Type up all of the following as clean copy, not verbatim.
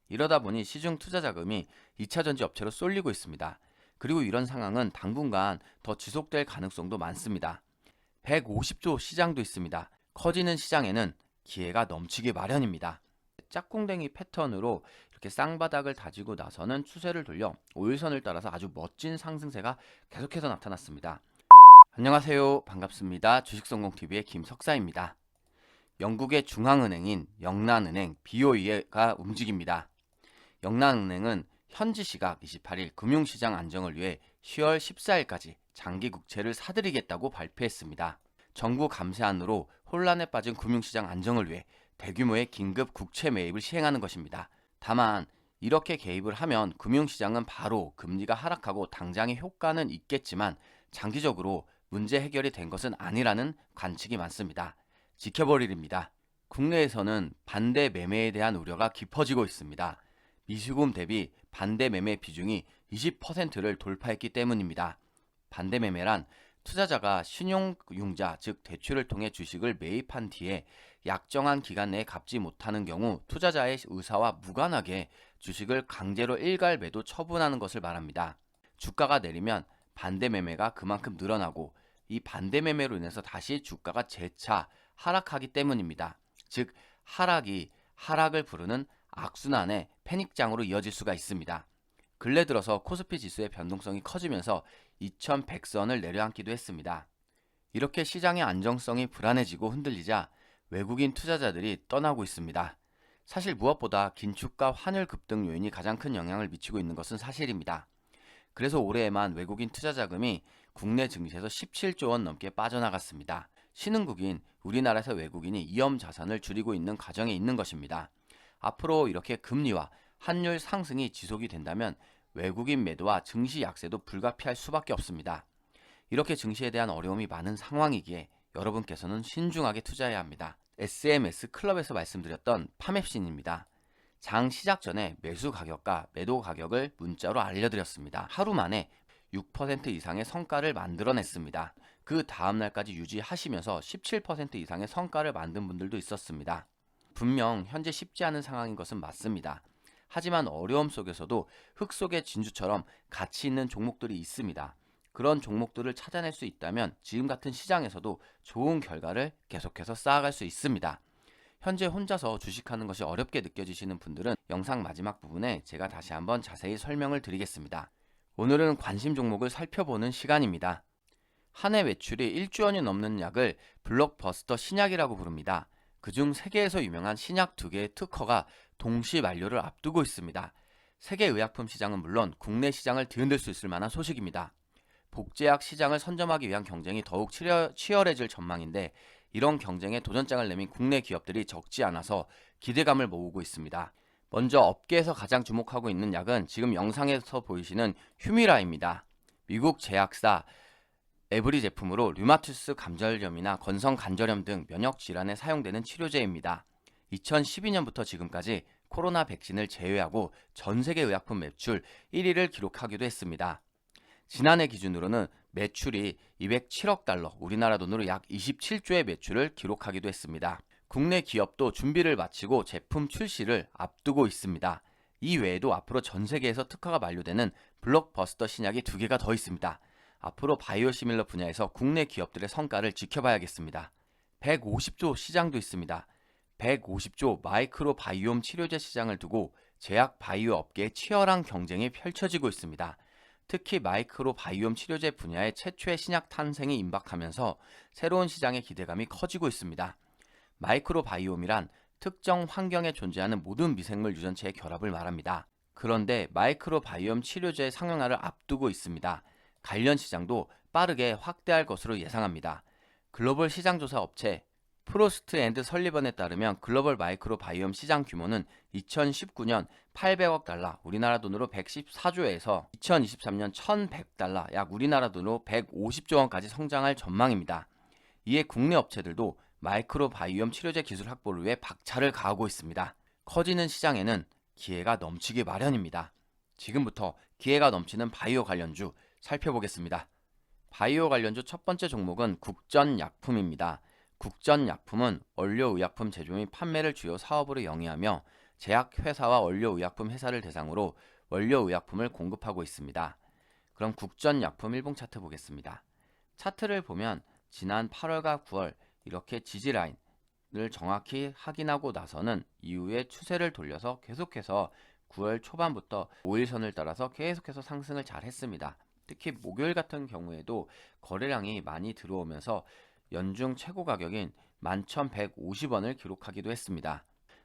이러다 보니 시중 투자 자금이 2차 전지 업체로 쏠리고 있습니다. 그리고 이런 상황은 당분간 더 지속될 가능성도 많습니다. 150조 시장도 있습니다. 커지는 시장에는 기회가 넘치기 마련입니다. 짝꿍댕이 패턴으로 이렇게 쌍바닥을 다지고 나서는 추세를 돌려 5일선을 따라서 아주 멋진 상승세가 계속해서 나타났습니다. 안녕하세요. 반갑습니다. 주식성공TV의 김석사입니다. 영국의 중앙은행인 영란은행 BOE가 움직입니다. 영란은행은 현지 시각 28일 금융시장 안정을 위해 10월 14일까지 장기 국채를 사들이겠다고 발표했습니다. 정부 감세안으로 혼란에 빠진 금융시장 안정을 위해 대규모의 긴급 국채 매입을 시행하는 것입니다. 다만 이렇게 개입을 하면 금융시장은 바로 금리가 하락하고 당장의 효과는 있겠지만 장기적으로 문제 해결이 된 것은 아니라는 관측이 많습니다. 지켜보리입니다. 국내에서는 반대 매매에 대한 우려가 깊어지고 있습니다. 미수금 대비 반대 매매 비중이 20%를 돌파했기 때문입니다. 반대 매매란 투자자가 신용융자 즉 대출을 통해 주식을 매입한 뒤에 약정한 기간 내에 갚지 못하는 경우 투자자의 의사와 무관하게 주식을 강제로 일괄 매도 처분하는 것을 말합니다. 주가가 내리면 반대 매매가 그만큼 늘어나고 이 반대 매매로 인해서 다시 주가가 재차 하락하기 때문입니다. 즉 하락이 하락을 부르는 악순환의 패닉장으로 이어질 수가 있습니다. 근래 들어서 코스피 지수의 변동성이 커지면서 2100선을 내려앉기도 했습니다. 이렇게 시장의 안정성이 불안해지고 흔들리자 외국인 투자자들이 떠나고 있습니다. 사실 무엇보다 긴축과 환율 급등 요인이 가장 큰 영향을 미치고 있는 것은 사실입니다. 그래서 올해에만 외국인 투자 자금이 국내 증시에서 17조 원 넘게 빠져나갔습니다. 신흥국인 우리나라에서 외국인이 위험 자산을 줄이고 있는 과정에 있는 것입니다. 앞으로 이렇게 금리와 환율 상승이 지속이 된다면 외국인 매도와 증시 약세도 불가피할 수밖에 없습니다. 이렇게 증시에 대한 어려움이 많은 상황이기에 여러분께서는 신중하게 투자해야 합니다. SMS 클럽에서 말씀드렸던 파맵신입니다. 장 시작 전에 매수 가격과 매도 가격을 문자로 알려드렸습니다. 하루 만에 6% 이상의 성과를 만들어냈습니다. 그 다음날까지 유지하시면서 17% 이상의 성과를 만든 분들도 있었습니다. 분명 현재 쉽지 않은 상황인 것은 맞습니다. 하지만 어려움 속에서도 흙 속의 진주처럼 가치 있는 종목들이 있습니다. 그런 종목들을 찾아낼 수 있다면 지금 같은 시장에서도 좋은 결과를 계속해서 쌓아갈 수 있습니다. 현재 혼자서 주식하는 것이 어렵게 느껴지시는 분들은 영상 마지막 부분에 제가 다시 한번 자세히 설명을 드리겠습니다. 오늘은 관심 종목을 살펴보는 시간입니다. 한 해 매출이 1조 원이 넘는 약을 블록버스터 신약이라고 부릅니다. 그중 세계에서 유명한 신약 2개의 특허가 동시 만료를 앞두고 있습니다. 세계 의약품 시장은 물론 국내 시장을 뒤흔들 수 있을 만한 소식입니다. 복제약 시장을 선점하기 위한 경쟁이 더욱 치열해질 전망인데 이런 경쟁에 도전장을 내민 국내 기업들이 적지 않아서 기대감을 모으고 있습니다. 먼저 업계에서 가장 주목하고 있는 약은 지금 영상에서 보이시는 휴미라입니다. 미국 제약사 에브리 제품으로 류마티스 관절염이나 건성 관절염 등 면역 질환에 사용되는 치료제입니다. 2012년부터 지금까지 코로나 백신을 제외하고 전 세계 의약품 매출 1위를 기록하기도 했습니다. 지난해 기준으로는 매출이 207억 달러, 우리나라 돈으로 약 27조의 매출을 기록하기도 했습니다. 국내 기업도 준비를 마치고 제품 출시를 앞두고 있습니다. 이 외에도 앞으로 전 세계에서 특허가 만료되는 블록버스터 신약이 2개가 더 있습니다. 앞으로 바이오시밀러 분야에서 국내 기업들의 성과를 지켜봐야겠습니다. 150조 시장도 있습니다. 150조 마이크로 바이옴 치료제 시장을 두고 제약 바이오 업계의 치열한 경쟁이 펼쳐지고 있습니다. 특히 마이크로 바이옴 치료제 분야의 최초의 신약 탄생이 임박하면서 새로운 시장의 기대감이 커지고 있습니다. 마이크로 바이옴이란 특정 환경에 존재하는 모든 미생물 유전체의 결합을 말합니다. 그런데 마이크로 바이옴 치료제의 상용화를 앞두고 있습니다. 관련 시장도 빠르게 확대할 것으로 예상합니다. 글로벌 시장조사 업체 프로스트 앤드 설리번에 따르면 글로벌 마이크로 바이옴 시장 규모는 2019년 800억 달러, 우리나라 돈으로 114조에서 2023년 1100달러, 약 우리나라 돈으로 150조 원까지 성장할 전망입니다. 이에 국내 업체들도 마이크로 바이옴 치료제 기술 확보를 위해 박차를 가하고 있습니다. 커지는 시장에는 기회가 넘치기 마련입니다. 지금부터 기회가 넘치는 바이오 관련주 살펴보겠습니다. 바이오 관련주 첫 번째 종목은 국전약품입니다. 국전약품은 원료의약품 제조 및 판매를 주요 사업으로 영위하며 제약회사와 원료의약품 회사를 대상으로 원료의약품을 공급하고 있습니다. 그럼 국전약품 일봉 차트 보겠습니다. 차트를 보면 지난 8월과 9월 이렇게 지지라인을 정확히 확인하고 나서는 이후에 추세를 돌려서 계속해서 9월 초반부터 5일선을 따라서 계속해서 상승을 잘 했습니다. 특히 목요일 같은 경우에도 거래량이 많이 들어오면서 연중 최고 가격인 11,150원을 기록하기도 했습니다.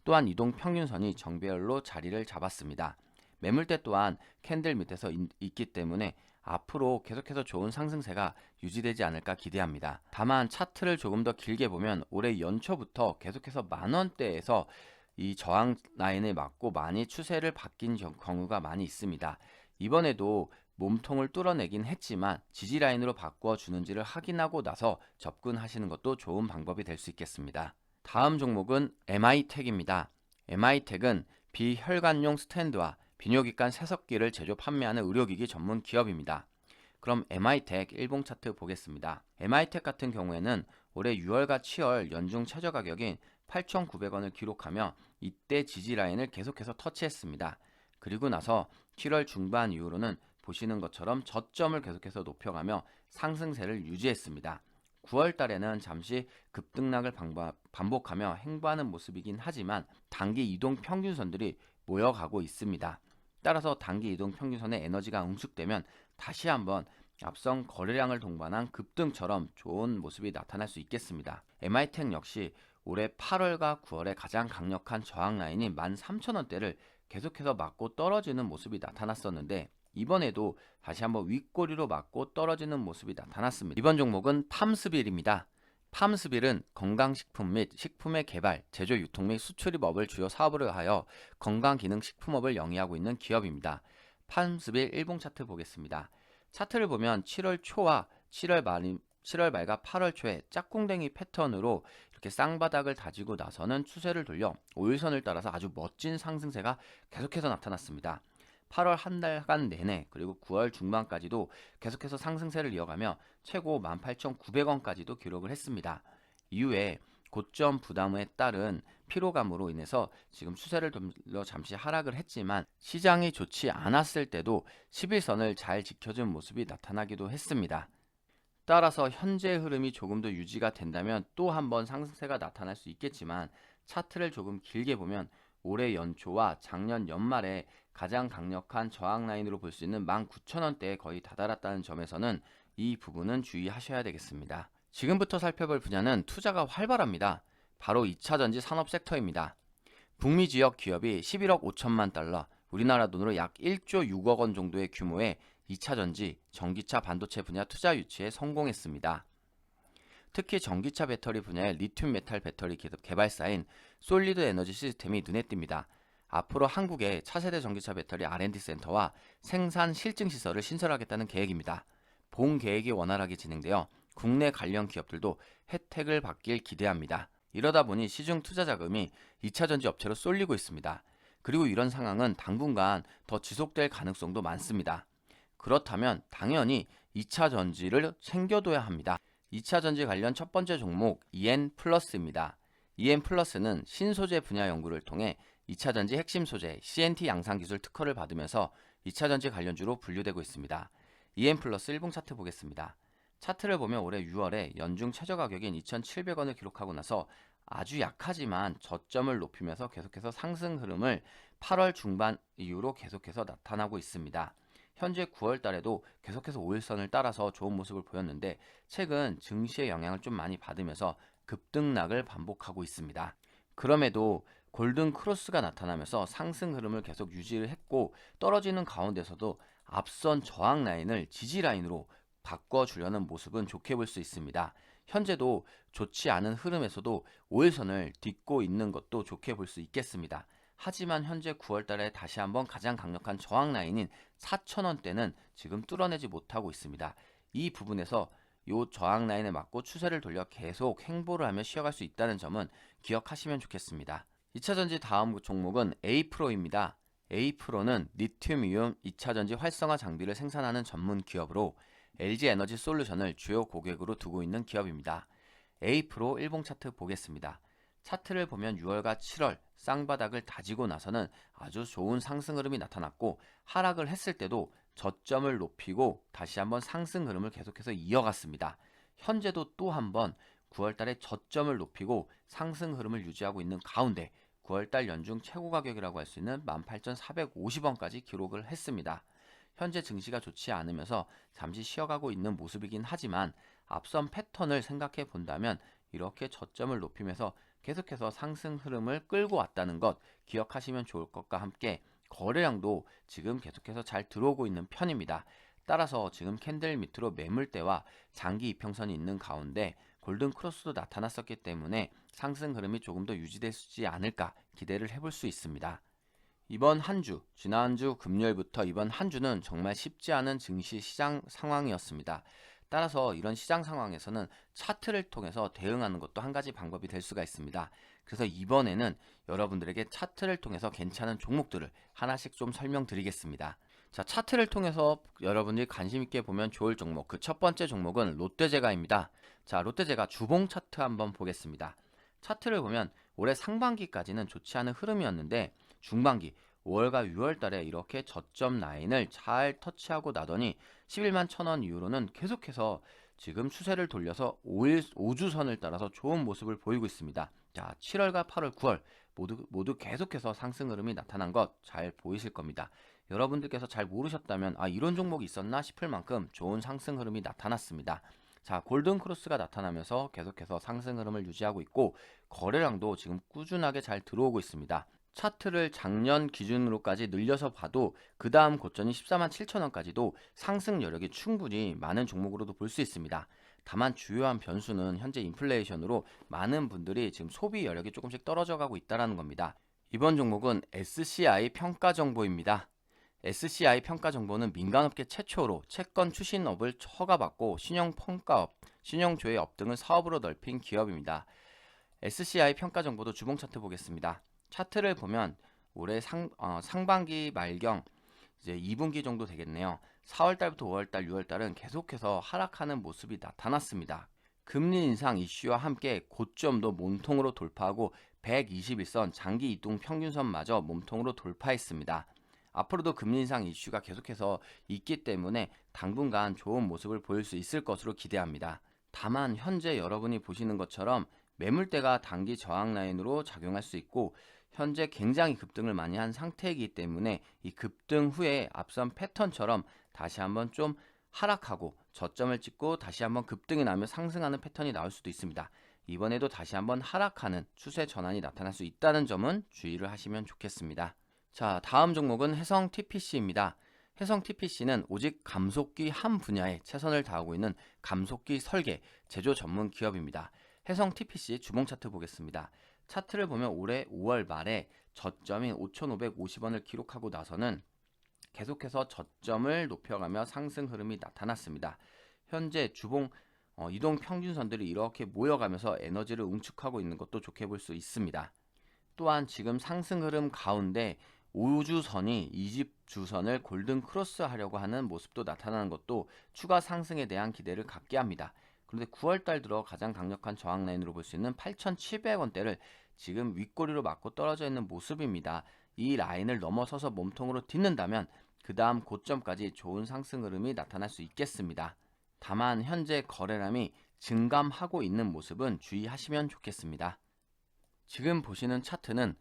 또한 이동평균선이 정배열로 자리를 잡았습니다. 매물대 또한 캔들 밑에서 있기 때문에 앞으로 계속해서 좋은 상승세가 유지되지 않을까 기대합니다. 다만 차트를 조금 더 길게 보면 올해 연초부터 계속해서 만원대에서 이 저항 라인을 맞고 많이 추세를 바뀐 경우가 많이 있습니다. 이번에도 몸통을 뚫어내긴 했지만 지지 라인으로 바꿔주는지를 확인하고 나서 접근하시는 것도 좋은 방법이 될 수 있겠습니다. 다음 종목은 MI텍입니다. MI텍은 비혈관용 스탠드와 비뇨기관 세석기를 제조 판매하는 의료기기 전문 기업입니다. 그럼 MI텍 일봉 차트 보겠습니다. MI텍 같은 경우에는 올해 6월과 7월 연중 최저 가격인 8,900원을 기록하며 이때 지지 라인을 계속해서 터치했습니다. 그리고 나서 7월 중반 이후로는 보시는 것처럼 저점을 계속해서 높여가며 상승세를 유지했습니다. 9월 달에는 잠시 급등락을 반복하며 행보하는 모습이긴 하지만 단기 이동 평균선들이 모여가고 있습니다. 따라서 단기 이동 평균선의 에너지가 응축되면 다시 한번 앞선 거래량을 동반한 급등처럼 좋은 모습이 나타날 수 있겠습니다. MI텍 역시 올해 8월과 9월에 가장 강력한 저항 라인인 13,000원대를 계속해서 맞고 떨어지는 모습이 나타났었는데 이번에도 다시 한번 윗꼬리로 맞고 떨어지는 모습이 나타났습니다. 이번 종목은 팜스빌입니다. 팜스빌은 건강식품 및 식품의 개발, 제조, 유통 및 수출입업을 주요 사업으로 하여 건강기능식품업을 영위하고 있는 기업입니다. 팜스빌 일봉 차트 보겠습니다. 차트를 보면 7월 초와 7월 말과 8월 초에 짝꿍댕이 패턴으로 이렇게 쌍바닥을 다지고 나서는 추세를 돌려 5일선을 따라서 아주 멋진 상승세가 계속해서 나타났습니다. 8월 한 달간 내내 그리고 9월 중반까지도 계속해서 상승세를 이어가며 최고 18,900원까지도 기록을 했습니다. 이후에 고점 부담에 따른 피로감으로 인해서 지금 추세를 돌려 잠시 하락을 했지만 시장이 좋지 않았을 때도 11선을 잘 지켜준 모습이 나타나기도 했습니다. 따라서 현재 흐름이 조금 더 유지가 된다면 또 한 번 상승세가 나타날 수 있겠지만 차트를 조금 길게 보면 올해 연초와 작년 연말에 가장 강력한 저항 라인으로 볼 수 있는 19,000원대에 거의 다다랐다는 점에서는 이 부분은 주의하셔야 되겠습니다. 지금부터 살펴볼 분야는 투자가 활발합니다. 바로 2차전지 산업 섹터입니다. 북미 지역 기업이 11억 5천만 달러, 우리나라 돈으로 약 1조 6억 원 정도의 규모의 2차전지, 전기차 반도체 분야 투자 유치에 성공했습니다. 특히 전기차 배터리 분야의 리튬 메탈 배터리 개발사인 솔리드 에너지 시스템이 눈에 띕니다. 앞으로 한국에 차세대 전기차 배터리 R&D 센터와 생산 실증 시설을 신설하겠다는 계획입니다. 본 계획이 원활하게 진행되어 국내 관련 기업들도 혜택을 받길 기대합니다. 이러다 보니 시중 투자 자금이 2차전지 업체로 쏠리고 있습니다. 그리고 이런 상황은 당분간 더 지속될 가능성도 많습니다. 그렇다면 당연히 2차전지를 챙겨둬야 합니다. 2차전지 관련 첫 번째 종목 EN플러스입니다. EN플러스는 신소재 분야 연구를 통해 2차전지 핵심 소재 CNT 양산기술 특허를 받으면서 2차전지 관련주로 분류되고 있습니다. EN플러스 일봉 차트 보겠습니다. 차트를 보면 올해 6월에 연중 최저 가격인 2,700원을 기록하고 나서 아주 약하지만 저점을 높이면서 계속해서 상승 흐름을 8월 중반 이후로 계속해서 나타나고 있습니다. 현재 9월 달에도 계속해서 5일선을 따라서 좋은 모습을 보였는데 최근 증시의 영향을 좀 많이 받으면서 급등락을 반복하고 있습니다. 그럼에도 골든 크로스가 나타나면서 상승 흐름을 계속 유지를 했고 떨어지는 가운데서도 앞선 저항 라인을 지지 라인으로 바꿔주려는 모습은 좋게 볼 수 있습니다. 현재도 좋지 않은 흐름에서도 5일선을 딛고 있는 것도 좋게 볼 수 있겠습니다. 하지만 현재 9월 달에 다시 한번 가장 강력한 저항 라인인 4,000원대는 지금 뚫어내지 못하고 있습니다. 이 부분에서 이 저항 라인에 맞고 추세를 돌려 계속 행보를 하며 쉬어갈 수 있다는 점은 기억하시면 좋겠습니다. 2차전지 다음 종목은 A프로입니다. A프로는 리튬이온 2차전지 활성화 장비를 생산하는 전문 기업으로 LG 에너지 솔루션을 주요 고객으로 두고 있는 기업입니다. A프로 일봉 차트 보겠습니다. 차트를 보면 6월과 7월 쌍바닥을 다지고 나서는 아주 좋은 상승 흐름이 나타났고, 하락을 했을 때도 저점을 높이고 다시 한번 상승 흐름을 계속해서 이어갔습니다. 현재도 또 한번 9월 달에 저점을 높이고 상승 흐름을 유지하고 있는 가운데 9월 달 연중 최고 가격이라고 할 수 있는 18,450원까지 기록을 했습니다. 현재 증시가 좋지 않으면서 잠시 쉬어가고 있는 모습이긴 하지만, 앞선 패턴을 생각해 본다면 이렇게 저점을 높이면서 계속해서 상승 흐름을 끌고 왔다는 것 기억하시면 좋을 것과 함께, 거래량도 지금 계속해서 잘 들어오고 있는 편입니다. 따라서 지금 캔들 밑으로 매물대와 장기 이평선이 있는 가운데 골든 크로스도 나타났었기 때문에 상승 흐름이 조금 더 유지되지 않을까 기대를 해볼 수 있습니다. 이번 한 주, 지난주 금요일부터 이번 한 주는 정말 쉽지 않은 증시 시장 상황이었습니다. 따라서 이런 시장 상황에서는 차트를 통해서 대응하는 것도 한 가지 방법이 될 수가 있습니다. 그래서 이번에는 여러분들에게 차트를 통해서 괜찮은 종목들을 하나씩 좀 설명드리겠습니다. 자, 차트를 통해서 여러분들이 관심 있게 보면 좋을 종목, 그 첫 번째 종목은 롯데제과입니다. 자, 롯데제과 주봉 차트 한번 보겠습니다. 차트를 보면 올해 상반기까지는 좋지 않은 흐름이었는데, 중반기 5월과 6월 달에 이렇게 저점 라인을 잘 터치하고 나더니 11만 1,000원 이후로는 계속해서 지금 추세를 돌려서 5주선을 따라서 좋은 모습을 보이고 있습니다. 자, 7월과 8월, 9월 모두 계속해서 상승 흐름이 나타난 것 잘 보이실 겁니다. 여러분들께서 잘 모르셨다면 이런 종목이 있었나 싶을 만큼 좋은 상승 흐름이 나타났습니다. 자, 골든 크로스가 나타나면서 계속해서 상승 흐름을 유지하고 있고, 거래량도 지금 꾸준하게 잘 들어오고 있습니다. 차트를 작년 기준으로까지 늘려서 봐도 그 다음 고점이 14만 7천원까지도 상승 여력이 충분히 많은 종목으로도 볼 수 있습니다. 다만 주요한 변수는 현재 인플레이션으로 많은 분들이 지금 소비 여력이 조금씩 떨어져 가고 있다는 겁니다. 이번 종목은 SCI 평가 정보입니다. SCI 평가 정보는 민간업계 최초로 채권 추신업을 허가받고 신용평가업, 신용조회업 등을 사업으로 넓힌 기업입니다. SCI 평가 정보도 주봉 차트 보겠습니다. 차트를 보면 올해 상반기 말경 이제 2분기 정도 되겠네요. 4월 달부터 5월 달, 6월 달은 계속해서 하락하는 모습이 나타났습니다. 금리 인상 이슈와 함께 고점도 몸통으로 돌파하고 121선 장기 이동 평균선마저 몸통으로 돌파했습니다. 앞으로도 금리 인상 이슈가 계속해서 있기 때문에 당분간 좋은 모습을 보일 수 있을 것으로 기대합니다. 다만 현재 여러분이 보시는 것처럼 매물대가 단기 저항 라인으로 작용할 수 있고, 현재 굉장히 급등을 많이 한 상태이기 때문에 이 급등 후에 앞선 패턴처럼 다시 한번 좀 하락하고 저점을 찍고 다시 한번 급등이 나며 상승하는 패턴이 나올 수도 있습니다. 이번에도 다시 한번 하락하는 추세 전환이 나타날 수 있다는 점은 주의를 하시면 좋겠습니다. 자, 다음 종목은 해성 TPC입니다. 해성 TPC는 오직 감속기 한 분야에 최선을 다하고 있는 감속기 설계, 제조 전문 기업입니다. 해성 TPC 주봉 차트 보겠습니다. 차트를 보면 올해 5월 말에 저점인 5,550원을 기록하고 나서는 계속해서 저점을 높여가며 상승 흐름이 나타났습니다. 현재 주봉 이동 평균선들이 이렇게 모여가면서 에너지를 응축하고 있는 것도 좋게 볼 수 있습니다. 또한 지금 상승 흐름 가운데 5주선이 20주선을 골든 크로스 하려고 하는 모습도 나타나는 것도 추가 상승에 대한 기대를 갖게 합니다. 그런데 9월 달 들어 가장 강력한 저항 라인으로 볼 수 있는 8,700원대를 지금 윗꼬리로 맞고 떨어져 있는 모습입니다. 이 라인을 넘어서서 몸통으로 딛는다면 그 다음 고점까지 좋은 상승 흐름이 나타날 수 있겠습니다. 다만 현재 거래량이 증감하고 있는 모습은 주의하시면 좋겠습니다. 지금 보시는 차트는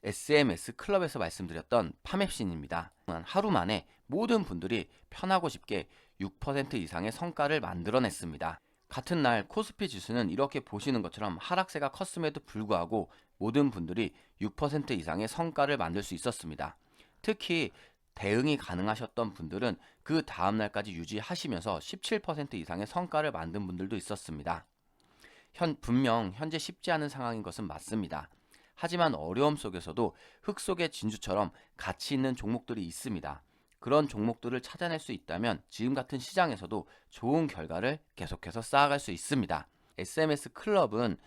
SMS 클럽에서 말씀드렸던 파맵신입니다. 하루 만에 모든 분들이 편하고 쉽게 6% 이상의 성과를 만들어냈습니다. 같은 날 코스피 지수는 이렇게 보시는 것처럼 하락세가 컸음에도 불구하고 모든 분들이 6% 이상의 성과를 만들 수 있었습니다. 특히 대응이 가능하셨던 분들은 그 다음날까지 유지하시면서 17% 이상의 성과를 만든 분들도 있었습니다. 분명 현재 쉽지 않은 상황인 것은 맞습니다. 하지만 어려움 속에서도 흙 속의 진주처럼 가치 있는 종목들이 있습니다. 그런 종목들을 찾아낼 수 있다면 지금 같은 시장에서도 좋은 결과를 계속해서 쌓아갈 수 있습니다. SMS 클럽은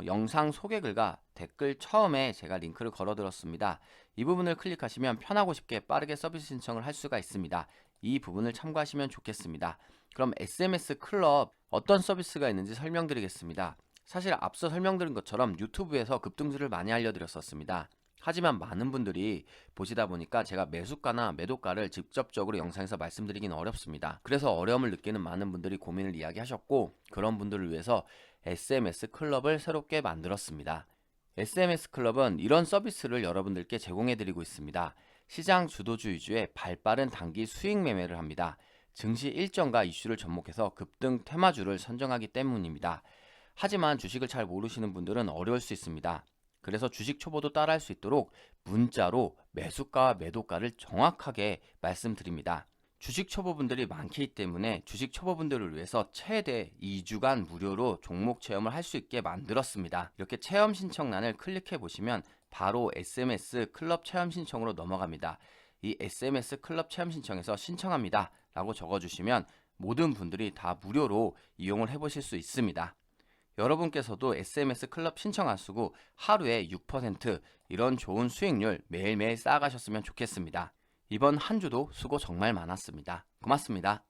영상 소개글과 댓글 처음에 제가 링크를 걸어드렸습니다. 이 부분을 클릭하시면 편하고 쉽게 빠르게 서비스 신청을 할 수가 있습니다. 이 부분을 참고하시면 좋겠습니다. 그럼 SMS 클럽 어떤 서비스가 있는지 설명드리겠습니다. 사실 앞서 설명드린 것처럼 유튜브에서 급등주를 많이 알려드렸었습니다. 하지만 많은 분들이 보시다 보니까 제가 매수가나 매도가를 직접적으로 영상에서 말씀드리기는 어렵습니다. 그래서 어려움을 느끼는 많은 분들이 고민을 이야기하셨고, 그런 분들을 위해서 SMS 클럽을 새롭게 만들었습니다. SMS 클럽은 이런 서비스를 여러분들께 제공해드리고 있습니다. 시장 주도주 위주의 발빠른 단기 수익 매매를 합니다. 증시 일정과 이슈를 접목해서 급등 테마주를 선정하기 때문입니다. 하지만 주식을 잘 모르시는 분들은 어려울 수 있습니다. 그래서 주식 초보도 따라할 수 있도록 문자로 매수가와 매도가를 정확하게 말씀드립니다. 주식 초보분들이 많기 때문에 주식 초보분들을 위해서 최대 2주간 무료로 종목 체험을 할 수 있게 만들었습니다. 이렇게 체험 신청란을 클릭해 보시면 바로 SMS 클럽 체험 신청으로 넘어갑니다. 이 SMS 클럽 체험 신청에서 신청합니다 라고 적어주시면 모든 분들이 다 무료로 이용을 해보실 수 있습니다. 여러분께서도 SMS 클럽 신청하시고 하루에 6% 이런 좋은 수익률 매일매일 쌓아가셨으면 좋겠습니다. 이번 한 주도 수고 정말 많았습니다. 고맙습니다.